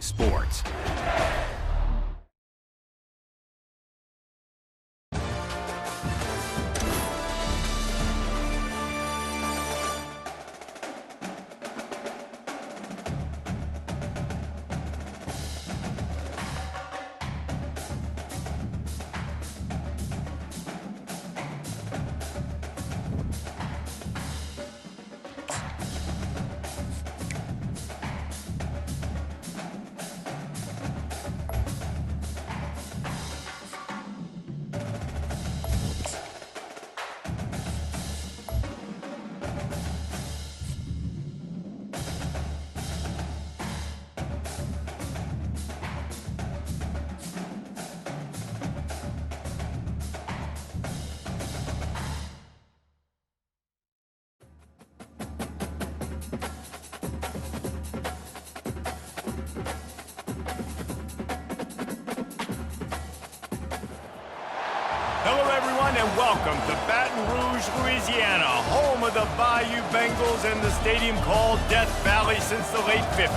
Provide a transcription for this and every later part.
Sports. Hello, everyone, and welcome to Baton Rouge, Louisiana, home of the Bayou Bengals and the stadium called Death Valley since the late 50s.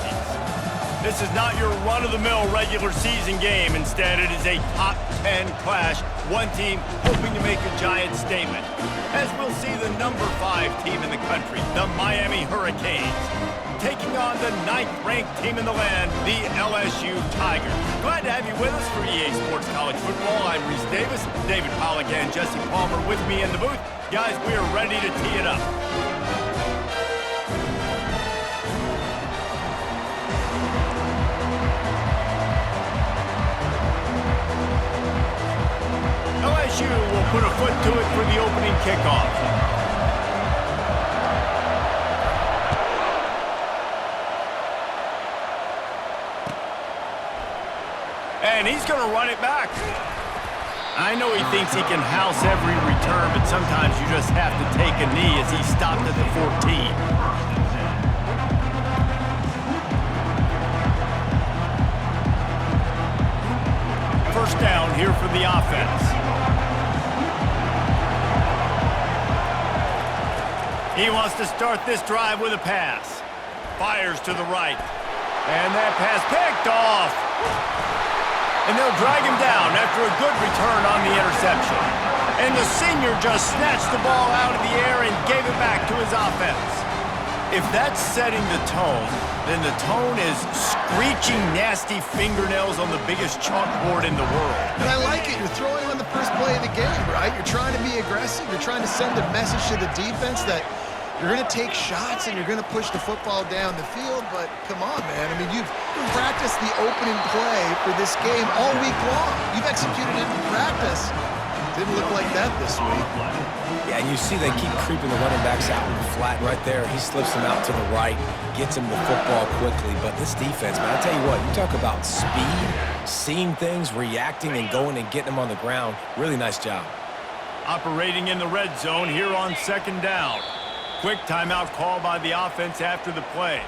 This is not your run-of-the-mill regular season game. Instead, it is a top 10 clash, one team hoping to make a giant statement. As we'll see the number 5 team in the country, the Miami Hurricanes, taking on the 9th-ranked team in the land, the LSU Tigers. Glad to have you with us for EA Sports College Football. I'm Reese Davis, David Pollack and Jesse Palmer with me in the booth. Guys, we are ready to tee it up. LSU will put a foot to it for the opening kickoff. And he's going to run it back. I know he thinks he can house every return, but sometimes you just have to take a knee as he stopped at the 14. First down here for the offense. He wants to start this drive with a pass. Fires to the right. And that pass picked off. And they'll drag him down after a good return on the interception. And the senior just snatched the ball out of the air and gave it back to his offense. If that's setting the tone, then the tone is screeching nasty fingernails on the biggest chalkboard in the world. And I like it. You're throwing on the first play of the game, right? You're trying to be aggressive. You're trying to send a message to the defense that you're going to take shots and you're going to push the football down the field, but come on, man. I mean, you've practiced the opening play for this game all week long. You've executed it in practice. Didn't look like that this week. Yeah, and you see they keep creeping the running backs out in the flat right there. He slips them out to the right, gets him the football quickly. But this defense, man, I tell you what, you talk about speed, seeing things, reacting, and going and getting them on the ground. Really nice job. Operating in the red zone here on second down. Quick timeout call by the offense after the play.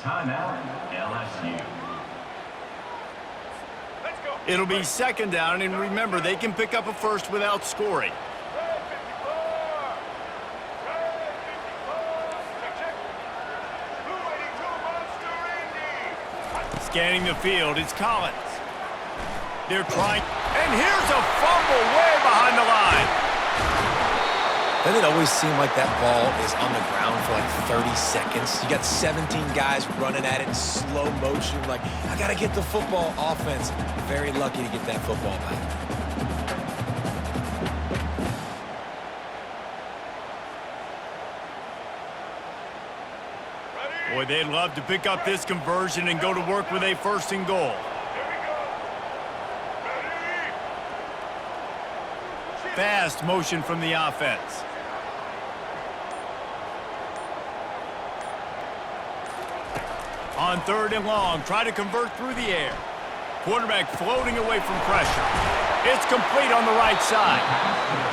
Timeout, LSU. It'll be second down, and remember, they can pick up a first without scoring. Scanning the field, it's Collins. They're trying, and here's a fumble way behind the line. Doesn't it always seem like that ball is on the ground for like 30 seconds? You got 17 guys running at it in slow motion. Like, I got to get the football. Offense, very lucky to get that football back. Boy, they'd love to pick up this conversion and go to work with a first and goal. fast motion from the offense. On 3rd and long, try to convert through the air. Quarterback floating away from pressure. It's complete on the right side.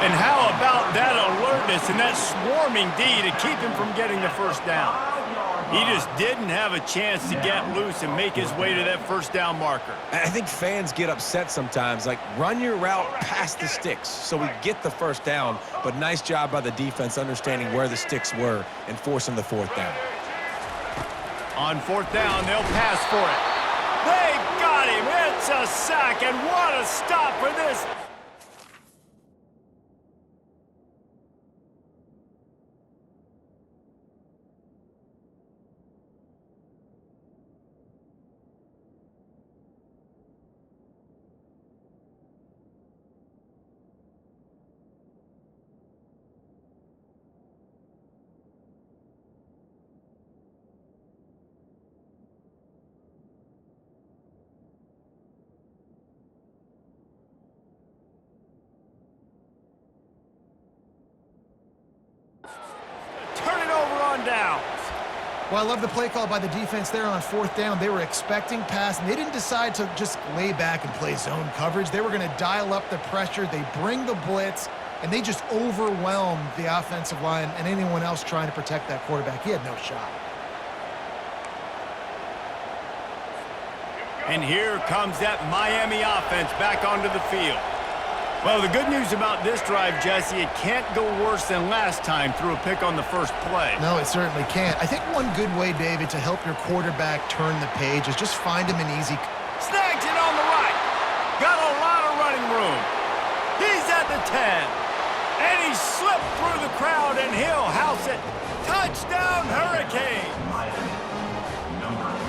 And how about that alertness and that swarming D to keep him from getting the first down? He just didn't have a chance to get loose and make his way to that first down marker. I think fans get upset sometimes, like run your route past the sticks so we get the first down, but nice job by the defense understanding where the sticks were and forcing the 4th down. On 4th down, they'll pass for it. They got him. It's a sack, and what a stop for this. Downs. Well, I love the play call by the defense there on 4th down. They were expecting pass, and they didn't decide to just lay back and play zone coverage. They were going to dial up the pressure. They bring the blitz, and they just overwhelmed the offensive line and anyone else trying to protect that quarterback. He had no shot. And here comes that Miami offense back onto the field. Well, the good news about this drive, Jesse, it can't go worse than last time through a pick on the first play. No, it certainly can't. I think one good way, David, to help your quarterback turn the page is just find him an easy... Snags it on the right. Got a lot of running room. He's at the 10. And he slipped through the crowd, and he'll house it. Touchdown, Hurricane.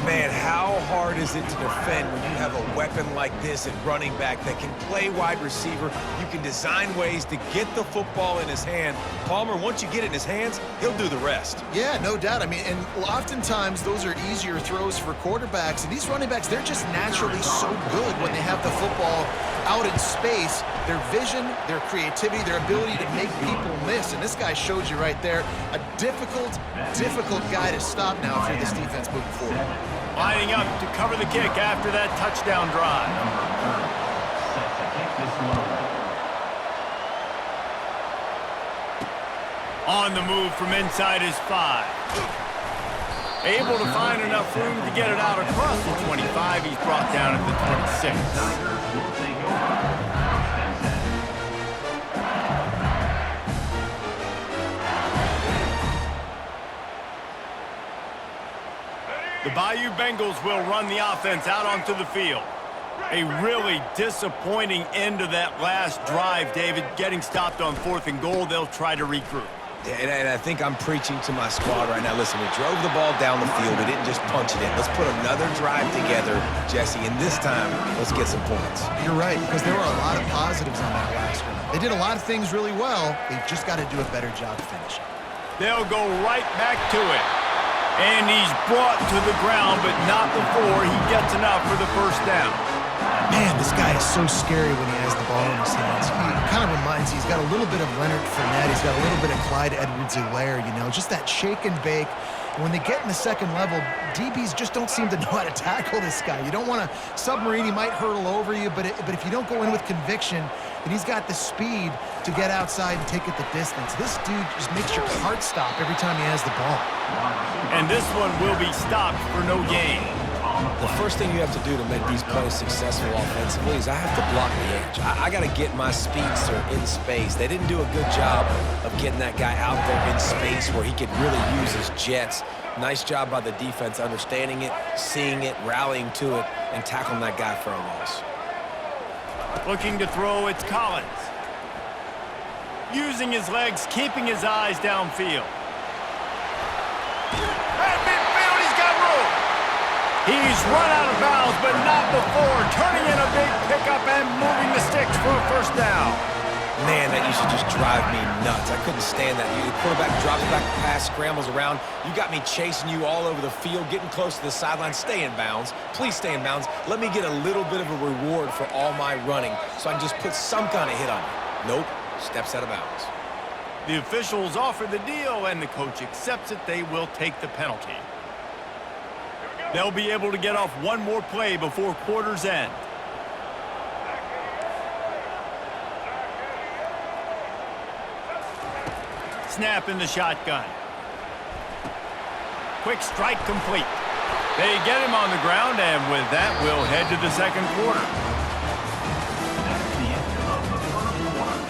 Man, how hard is it to defend when you have a weapon like this at running back that can play wide receiver? You can design ways to get the football in his hand. Palmer, once you get it in his hands, he'll do the rest. Yeah, no doubt. I mean, and oftentimes those are easier throws for quarterbacks. And these running backs, they're just naturally so good when they have the football out in space. Their vision, their creativity, their ability to make people miss. And this guy showed you right there, a difficult guy to stop now for this defense moving forward. Lining up to cover the kick after that touchdown drive. On the move from inside his 5. Able to find enough room to get it out across the 25. He's brought down at the 26. The Bayou Bengals will run the offense out onto the field. A really disappointing end to that last drive, David. Getting stopped on 4th and goal, they'll try to regroup. And I think I'm preaching to my squad right now. Listen, we drove the ball down the field. We didn't just punch it in. Let's put another drive together, Jesse, and this time, let's get some points. You're right, because there were a lot of positives on that last one. They did a lot of things really well. They've just got to do a better job finishing. They'll go right back to it. And he's brought to the ground, but not before he gets enough for the first down. Man, this guy is so scary when he has the ball in his hands. He kind of reminds you, he's got a little bit of Leonard Fournette. He's got a little bit of Clyde Edwards-Helaire, you know, just that shake and bake. And when they get in the second level, DBs just don't seem to know how to tackle this guy. You don't want to submarine. He might hurtle over you, but if you don't go in with conviction, then he's got the speed to get outside and take it the distance. This dude just makes your heart stop every time he has the ball. And this one will be stopped for no gain. The first thing you have to do to make these plays successful offensively is I have to block the edge. I got to get my speedster in space. They didn't do a good job of getting that guy out there in space where he could really use his jets. Nice job by the defense understanding it, seeing it, rallying to it, and tackling that guy for a loss. Looking to throw, it's Collins. Using his legs, keeping his eyes downfield. At midfield, he's got room. He's run out of bounds, but not before turning in a big pickup and moving the sticks for a first down. Man, that used to just drive me nuts. I couldn't stand that. The quarterback drops back the pass, scrambles around. You got me chasing you all over the field, getting close to the sideline. Stay in bounds. Please stay in bounds. Let me get a little bit of a reward for all my running so I can just put some kind of hit on you. Nope. Steps out of bounds. The officials offer the deal, and the coach accepts it. They will take the penalty. They'll be able to get off one more play before quarter's end. Snap in the shotgun. Quick strike complete. They get him on the ground, and with that, we'll head to the second quarter. That's the end of the first quarter.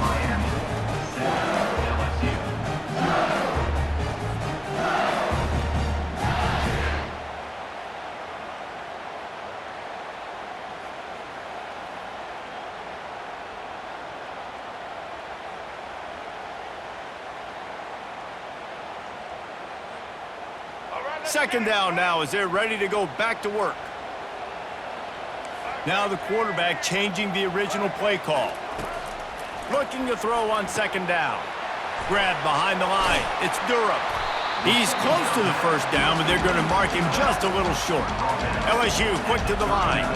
Miami 7, LSU 0. Second down now as they're ready to go back to work. Now the quarterback changing the original play call. Looking to throw on second down. Grab behind the line. It's Durham. He's close to the first down, but they're going to mark him just a little short. LSU quick to the line.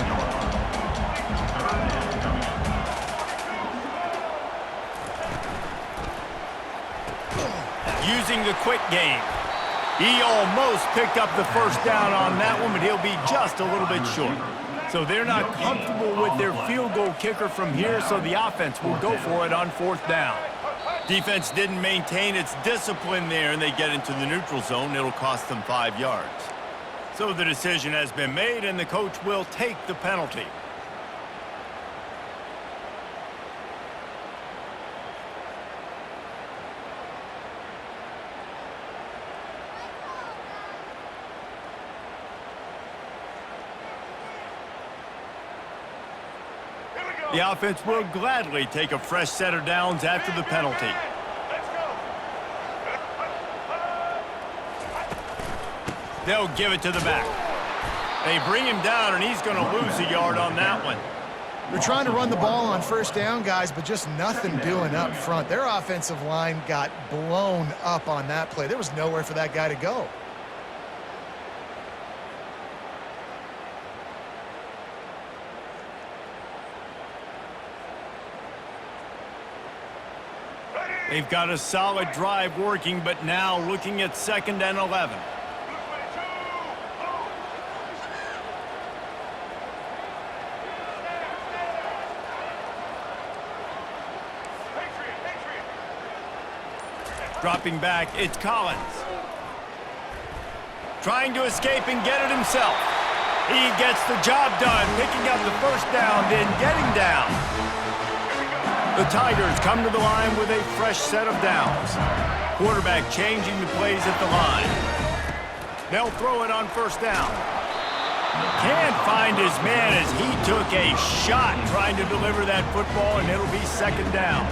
Using the quick game. He almost picked up the first down on that one, but he'll be just a little bit short. So they're not comfortable with their field goal kicker from here, so the offense will go for it on fourth down. Defense didn't maintain its discipline there, and they get into the neutral zone. It'll cost them 5 yards. So the decision has been made, and the coach will take the penalty. The offense will gladly take a fresh set of downs after the penalty. They'll give it to the back. They bring him down, and he's going to lose a yard on that one. They're trying to run the ball on first down, guys, but just nothing doing up front. Their offensive line got blown up on that play. There was nowhere for that guy to go. They've got a solid drive working, but now looking at 2nd and 11. Dropping back, it's Collins. Trying to escape and get it himself. He gets the job done, picking up the first down, then getting down. The Tigers come to the line with a fresh set of downs. Quarterback changing the plays at the line. They'll throw it on first down. Can't find his man as he took a shot trying to deliver that football, and it'll be 2nd down.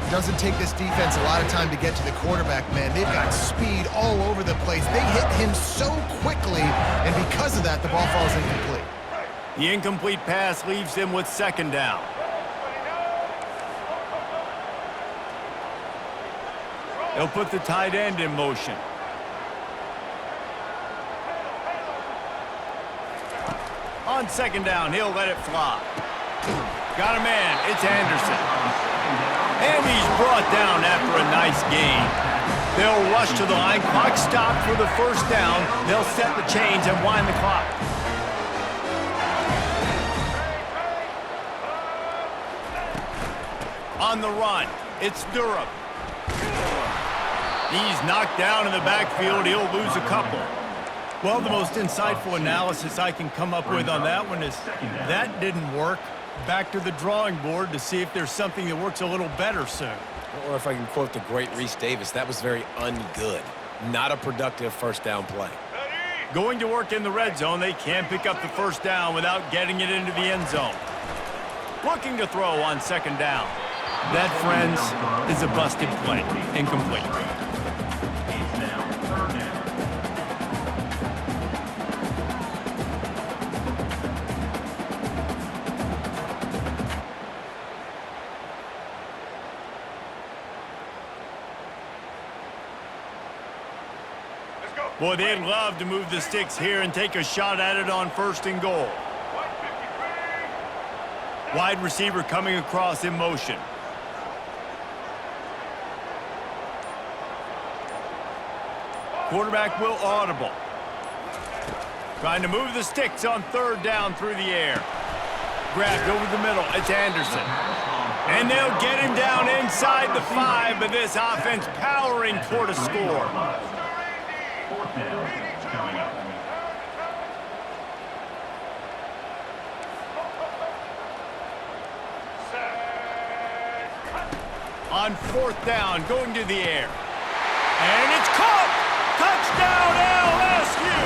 Doesn't take this defense a lot of time to get to the quarterback, man. They've got speed all over the place. They hit him so quickly, and because of that, the ball falls incomplete. The incomplete pass leaves them with 2nd down. They'll put the tight end in motion. On 2nd down, he'll let it fly. Got a man, it's Anderson. And he's brought down after a nice gain. They'll rush to the line, clock stopped for the first down. They'll set the chains and wind the clock. On the run, it's Durham. He's knocked down in the backfield. He'll lose a couple. Well, the most insightful analysis I can come up with on that one is that didn't work. Back to the drawing board to see if there's something that works a little better soon. Or if I can quote the great Reese Davis, that was very ungood. Not a productive first down play. Going to work in the red zone, they can't pick up the first down without getting it into the end zone. Looking to throw on 2nd down. That, friends, is a busted play. Incomplete. Boy, they'd love to move the sticks here and take a shot at it on 1st and goal. Wide receiver coming across in motion. Quarterback will audible. Trying to move the sticks on third down through the air. Grabbed over the middle. It's Anderson. And they'll get him down inside the 5, but this offense powering toward a score. Fourth down coming up. On fourth down, going to the air. And it's caught! Touchdown, LSU!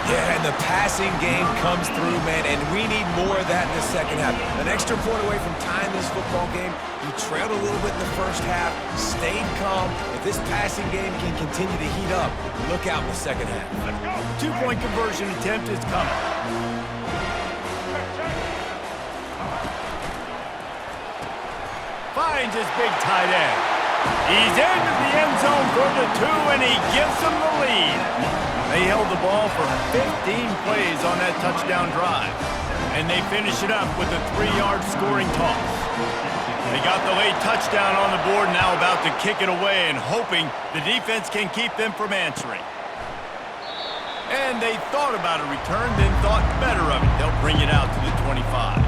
Yeah, and the passing game comes through, man, and we need more of that in the second half. An extra point away from tying this football game. He trailed a little bit in the first half, stayed calm. If this passing game can continue to heat up, look out in the second half. Two-point conversion attempt is coming. Finds his big tight end. He's into the end zone for the 2, and he gives them the lead. They held the ball for 15 plays on that touchdown drive, and they finish it up with a 3-yard scoring toss. They got the late touchdown on the board, now about to kick it away and hoping the defense can keep them from answering. And they thought about a return, then thought better of it. They'll bring it out to the 25.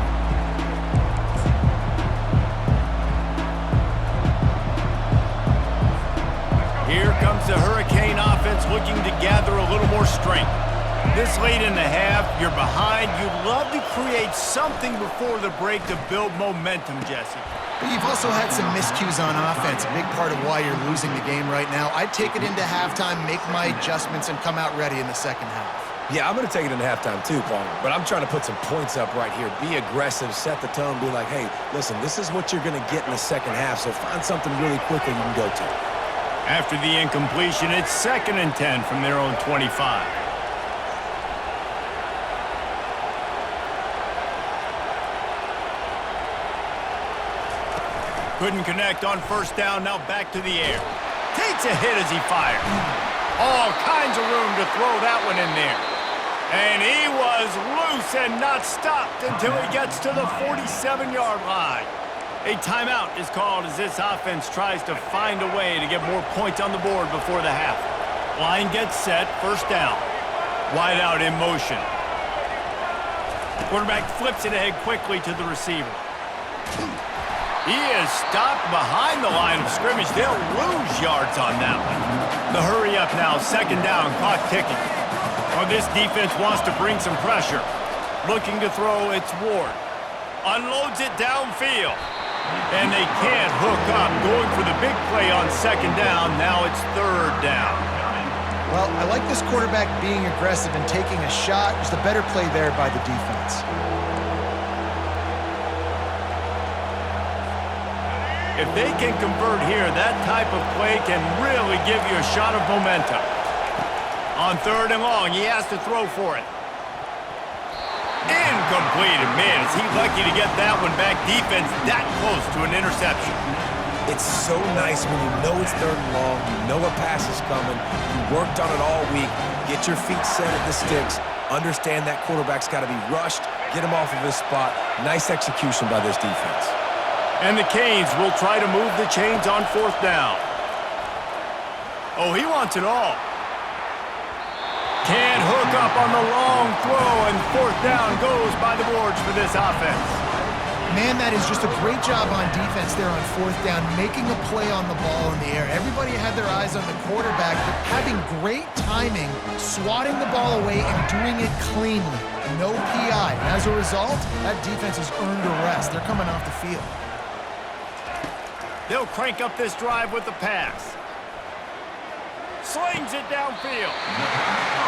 Here comes the Hurricane offense looking to gather a little more strength. This late in the half, you're behind. You'd love to create something before the break to build momentum, Jesse. But you've also had some miscues on offense, a big part of why you're losing the game right now. I'd take it into halftime, make my adjustments, and come out ready in the second half. Yeah, I'm going to take it into halftime too, Palmer. But I'm trying to put some points up right here. Be aggressive, set the tone, be like, hey, listen, this is what you're going to get in the second half, so find something really quickly you can go to. After the incompletion, it's 2nd and 10 from their own 25. Couldn't connect on first down, now back to the air. Takes a hit as he fires. All kinds of room to throw that one in there. And he was loose and not stopped until he gets to the 47-yard line. A timeout is called as this offense tries to find a way to get more points on the board before the half. Line gets set, first down. Wide out in motion. Quarterback flips it ahead quickly to the receiver. He is stopped behind the line of scrimmage. They'll lose yards on that one. The hurry up now, 2nd down, clock ticking. Well, this defense wants to bring some pressure. Looking to throw, it's Ward. Unloads it downfield. And they can't hook up. Going for the big play on 2nd down. Now it's 3rd down. Well, I like this quarterback being aggressive and taking a shot. Just a better play there by the defense. If they can convert here, that type of play can really give you a shot of momentum. On 3rd and long, he has to throw for it. Incomplete. Man, is he lucky to get that one back. Defense that close to an interception. It's so nice when you know it's 3rd and long, you know a pass is coming, you worked on it all week, get your feet set at the sticks, understand that quarterback's got to be rushed, get him off of his spot. Nice execution by this defense. And the Canes will try to move the chains on 4th down. Oh, he wants it all. Can't hook up on the long throw, and 4th down goes by the boards for this offense. Man, that is just a great job on defense there on 4th down, making a play on the ball in the air. Everybody had their eyes on the quarterback, but having great timing, swatting the ball away, and doing it cleanly. No PI. As a result, that defense has earned a rest. They're coming off the field. They'll crank up this drive with the pass. Slings it downfield.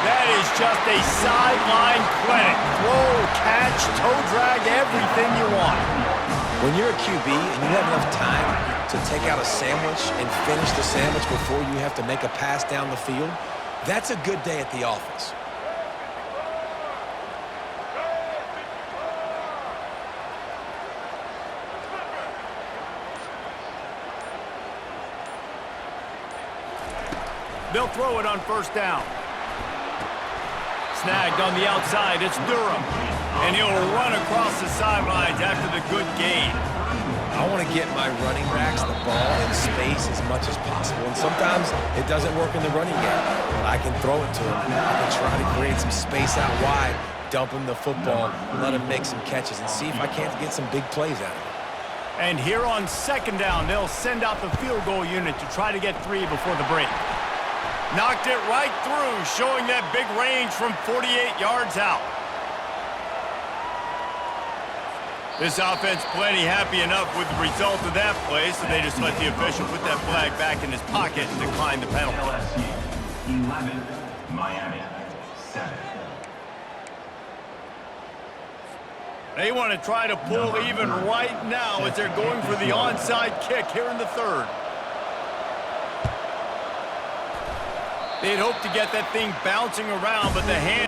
That is just a sideline clinic. Throw, catch, toe drag, everything you want. When you're a QB and you have enough time to take out a sandwich and finish the sandwich before you have to make a pass down the field, that's a good day at the office. They'll throw it on 1st down. Snagged on the outside, it's Durham. And he'll run across the sidelines after the good gain. I want to get my running backs the ball in space as much as possible. And sometimes it doesn't work in the running game, but I can throw it to him. I can try to create some space out wide, dump him the football, let him make some catches, and see if I can't get some big plays out of it. And here on second down, they'll send out the field goal unit to try to get 3 before the break. Knocked it right through, showing that big range from 48 yards out. This offense plenty happy enough with the result of that play, so they just let the official put that flag back in his pocket and decline the penalty. LSU 11, Miami 7. They want to try to pull even right now as they're going for the onside kick here in the third. They'd hoped to get that thing bouncing around, but the hand...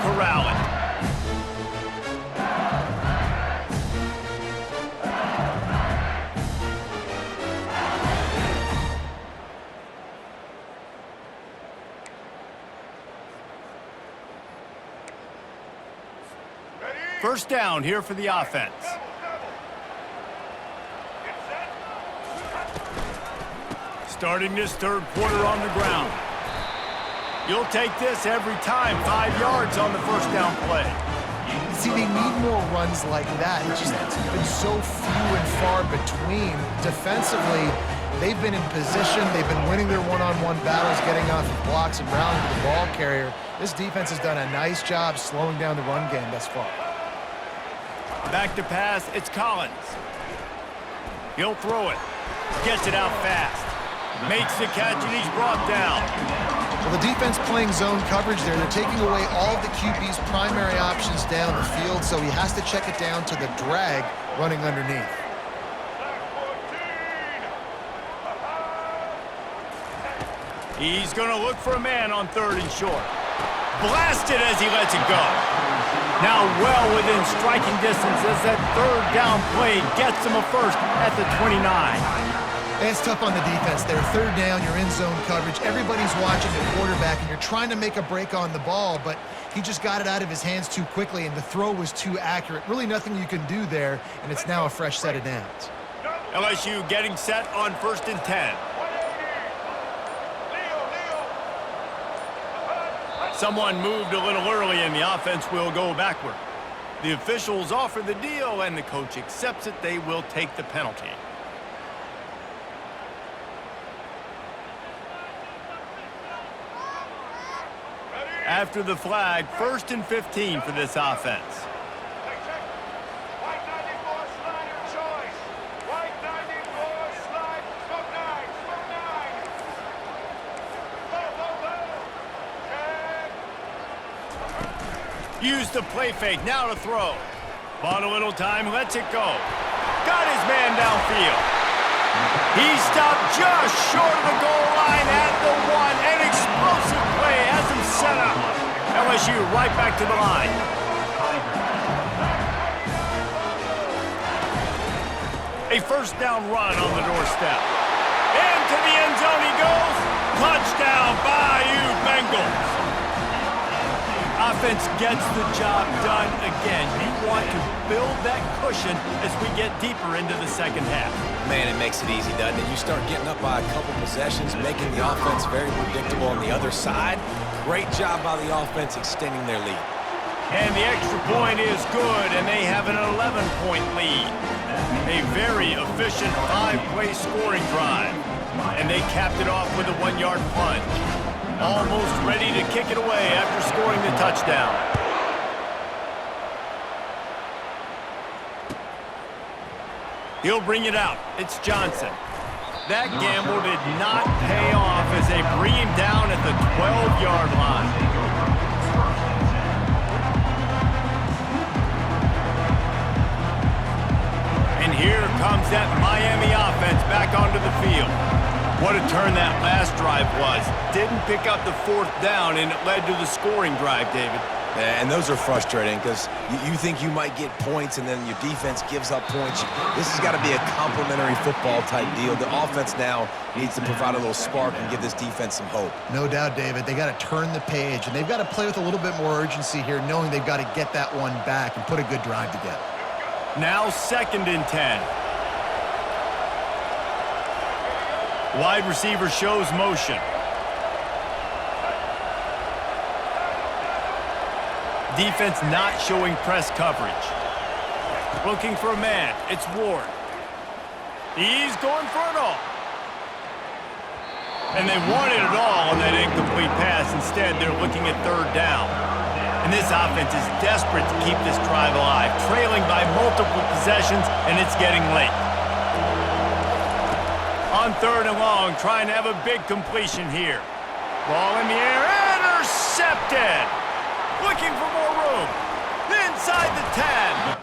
corral it. First down here for the offense. Starting this third quarter on the ground. You'll take this every time. 5 yards on the first down play. See, they need more runs like that. It's been so few and far between. Defensively, they've been in position. They've been winning their one-on-one battles, getting off of blocks and rallying to the ball carrier. This defense has done a nice job slowing down the run game thus far. Back to pass, it's Collins. He'll throw it. Gets it out fast. Makes the catch, and he's brought down. Well, the defense playing zone coverage there. They're taking away all of the QB's primary options down the field, so he has to check it down to the drag running underneath. He's going to look for a man on third and short. Blasted as he lets it go. Now well within striking distance as that third down play gets him a first at the 29. It's tough on the defense there. Third down, you're in zone coverage. Everybody's watching the quarterback, and you're trying to make a break on the ball, but he just got it out of his hands too quickly, and the throw was too accurate. Really nothing you can do there, and it's now a fresh set of downs. LSU getting set on 1st and 10. Someone moved a little early, and the offense will go backward. The officials offer the deal, and the coach accepts it. They will take the penalty. After the flag, 1st and 15 for this offense. Use the play fake, now to throw. Bought a little time, lets it go. Got his man downfield. He stopped just short of the goal line at the 1. An explosive play has him set up. LSU right back to the line. A first down run on the doorstep. Into the end zone he goes. Touchdown, Bayou Bengals. Offense gets the job done again. You want to build that cushion as we get deeper into the second half. Man, it makes it easy, doesn't it? You start getting up by a couple possessions, making the offense very predictable on the other side. Great job by the offense extending their lead. And the extra point is good, and they have an 11-point lead. A very efficient 5-play scoring drive. And they capped it off with a 1-yard plunge. Almost ready to kick it away after scoring the touchdown. He'll bring it out. It's Johnson. That gamble did not pay off as they bring him down at the 12 return that last drive was. Didn't pick up the 4th down, and it led to the scoring drive, David. Yeah, and those are frustrating because you think you might get points and then your defense gives up points. This has got to be a complementary football type deal. The offense now needs to provide a little spark and give this defense some hope. No doubt, David. They got to turn the page, and they've got to play with a little bit more urgency here, knowing they've got to get that one back and put a good drive together. Now 2nd and 10. Wide receiver shows motion. Defense not showing press coverage. Looking for a man. It's Ward. He's going for it all. And they wanted it all on that incomplete pass. Instead, they're looking at 3rd down. And this offense is desperate to keep this drive alive, trailing by multiple possessions, and it's getting late. On 3rd and long, trying to have a big completion here. Ball in the air, intercepted! Looking for more room. Inside the 10.